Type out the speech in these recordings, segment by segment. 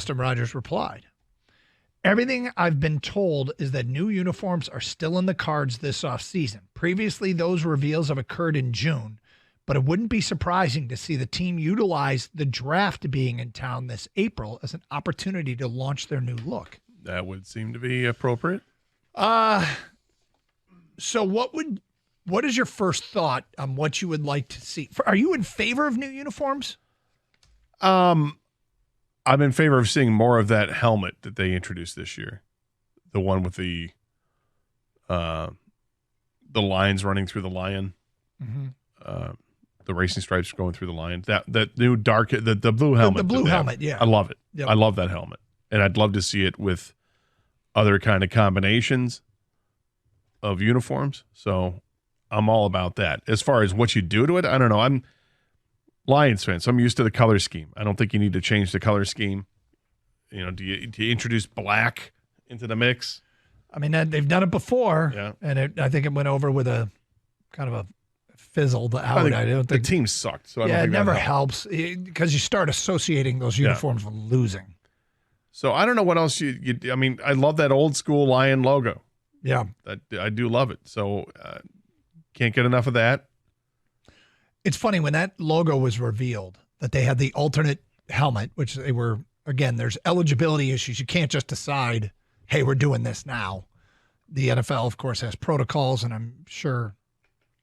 Justin Rogers replied, "Everything I've been told is that new uniforms are still in the cards this offseason. Previously, those reveals have occurred in June, but it wouldn't be surprising to see the team utilize the draft being in town this April as an opportunity to launch their new look." That would seem to be appropriate. So what is your first thought on what you would like to see? Are you in favor of new uniforms? I'm in favor of seeing more of that helmet that they introduced this year. The one with the lines running through the lion. Mm-hmm. The racing stripes going through the lion. That new dark the blue helmet. The blue helmet, yeah. I love it. Yep. I love that helmet. And I'd love to see it with other kind of combinations of uniforms. So I'm all about that. As far as what you do to it, I don't know. I'm Lions fan, so I'm used to the color scheme. I don't think you need to change the color scheme. You know, do you introduce black into the mix? I mean, they've done it before, Yeah. and I think it went over with a kind of a fizzled out. I don't the think team sucked. So I don't yeah, it think that never helped. helps because you start associating those uniforms with losing. So I don't know what else I mean, I love that old school Lion logo. Yeah. I do love it. So can't get enough of that. It's funny when that logo was revealed that they had the alternate helmet, which they were, again, there's eligibility issues. You can't just decide, hey, we're doing this now. The NFL, of course, has protocols, and I'm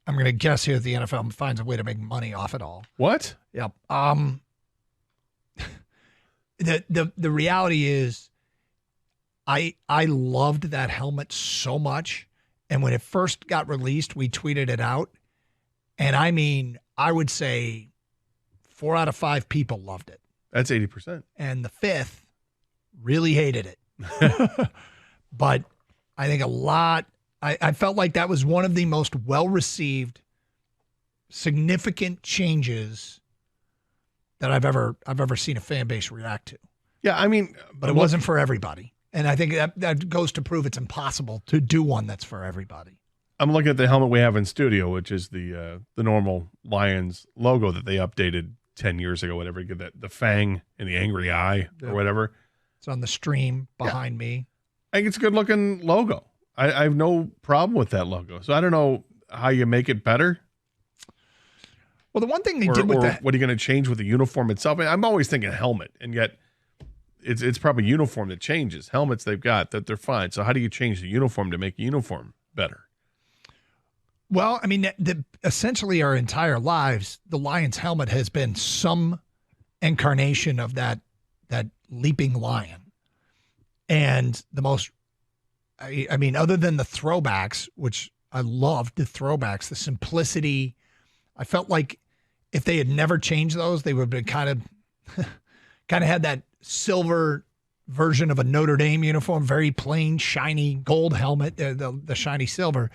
going to guess here that the NFL finds a way to make money off it all. What? Yep. The reality is I loved that helmet so much. And when it first got released, we tweeted it out. And I mean, I would say 4 out of 5 people loved it. That's 80%. And the 5th really hated it. But I think I felt like that was one of the most well-received, significant changes that I've ever seen a fan base react to. Yeah, I mean, but it wasn't for everybody. And I think that goes to prove it's impossible to do one that's for everybody. I'm looking at the helmet we have in studio, which is the normal Lions logo that they updated 10 years ago, whatever. You get the fang and the angry eye or whatever. It's on the stream behind me. I think it's a good looking logo. I have no problem with that logo. So I don't know how you make it better. Well, the one thing they did with that. What are you going to change with the uniform itself? I'm always thinking helmet, and yet it's probably uniform that changes. Helmets they've got that they're fine. So how do you change the uniform to make a uniform better? Well, I mean, essentially our entire lives, the Lions helmet has been some incarnation of that leaping lion. And the most, I mean, other than the throwbacks, which I loved the throwbacks, the simplicity, I felt like if they had never changed those, they would have been kind of had that silver version of a Notre Dame uniform, very plain, shiny gold helmet, the shiny silver.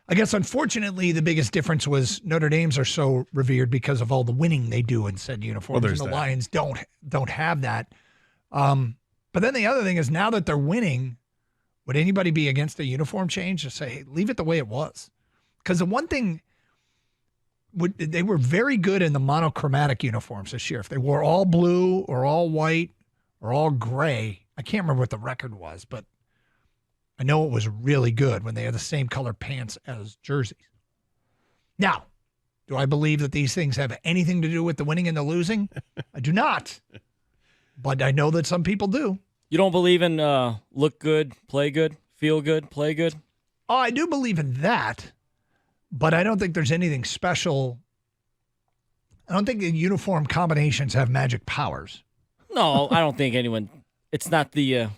I guess, unfortunately, the biggest difference was Notre Dame's are so revered because of all the winning they do in said uniforms, and the Lions don't have that. But then the other thing is, now that they're winning, would anybody be against a uniform change? Just say, hey, leave it the way it was. Because the one thing, they were very good in the monochromatic uniforms this year. If they wore all blue or all white or all gray, I can't remember what the record was, but I know it was really good when they had the same color pants as jerseys. Now, do I believe that these things have anything to do with the winning and the losing? I do not. But I know that some people do. You don't believe in look good, play good, feel good, play good? Oh, I do believe in that. But I don't think there's anything special. I don't think the uniform combinations have magic powers. No, I don't think anyone. It's not the,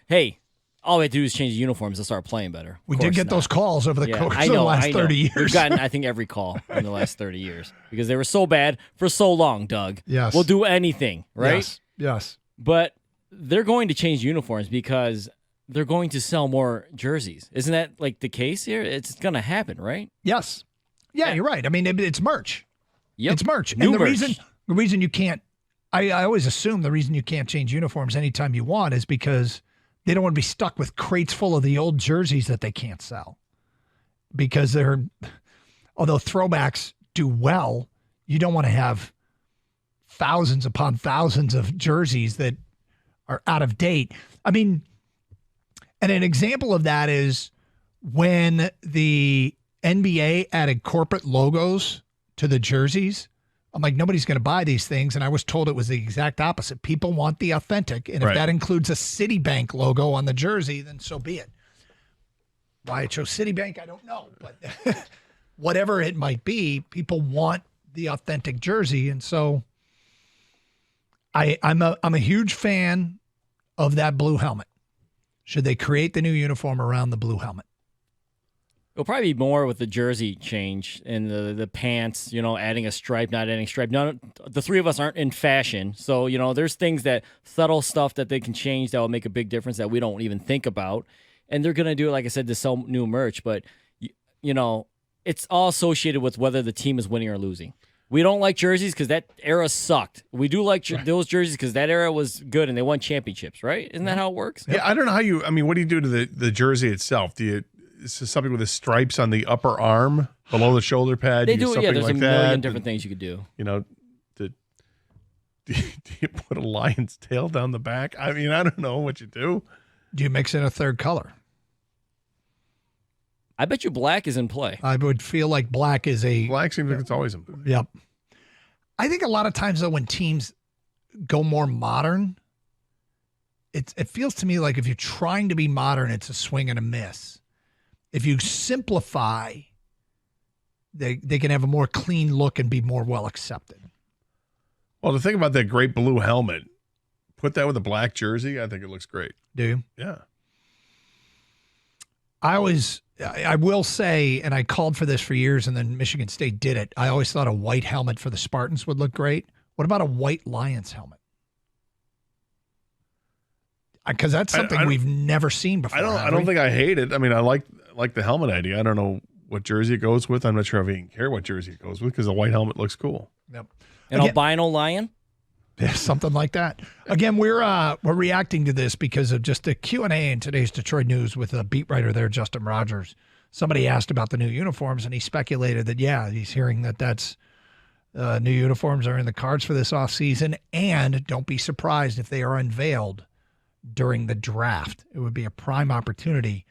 hey, all we have to do is change the uniforms and start playing better. We did get those calls over the course of the last 30 years. We've gotten, I think, every call in the last 30 years because they were so bad for so long, Doug. Yes. We'll do anything, right? Yes. But they're going to change uniforms because they're going to sell more jerseys. Isn't that like the case here? It's going to happen, right? Yes. Yeah, you're right. I mean, it's merch. Yep. It's merch. New and merch. The reason you can't, I always assume the reason you can't change uniforms anytime you want is because they don't want to be stuck with crates full of the old jerseys that they can't sell. Because although throwbacks do well, you don't want to have thousands upon thousands of jerseys that are out of date. I mean, and an example of that is when the NBA added corporate logos to the jerseys. I'm like, nobody's going to buy these things. And I was told it was the exact opposite. People want the authentic. And if that includes a Citibank logo on the jersey, then so be it. Why it chose Citibank, I don't know. But whatever it might be, people want the authentic jersey. And so I'm a huge fan of that blue helmet. Should they create the new uniform around the blue helmet? It'll probably be more with the jersey change and the pants, adding a stripe, not adding a stripe. None, the three of us aren't in fashion. So, there's things subtle stuff that they can change that will make a big difference that we don't even think about. And they're going to do it, like I said, to sell new merch. But, it's all associated with whether the team is winning or losing. We don't like jerseys because that era sucked. We do like those jerseys because that era was good and they won championships, right? Isn't that how it works? Yeah, I don't know how what do you do to the jersey itself? Do you... Is this something with the stripes on the upper arm, below the shoulder pad? They do, something there's like a that. million different things you could do. Do you put a lion's tail down the back? I mean, I don't know what you do. Do you mix in a third color? I bet you black is in play. I would feel like black is Black seems like it's always in play. Yep. I think a lot of times, though, when teams go more modern, it feels to me like if you're trying to be modern, it's a swing and a miss. If you simplify, they can have a more clean look and be more well accepted. Well, to think about that great blue helmet, put that with a black jersey, I think it looks great. Do you? Yeah. I will say, and I called for this for years, and then Michigan State did it. I always thought a white helmet for the Spartans would look great. What about a white Lions helmet? Because that's something we've never seen before. I don't think I hate it. I mean, I like the helmet idea. I don't know what jersey it goes with. I'm not sure if I even care what jersey it goes with because the white helmet looks cool. Yep. An albino lion? Yeah, something like that. Again, we're reacting to this because of just the Q&A in today's Detroit News with a beat writer there, Justin Rogers. Somebody asked about the new uniforms, and he speculated that, he's hearing that's new uniforms are in the cards for this offseason, and don't be surprised if they are unveiled during the draft. It would be a prime opportunity.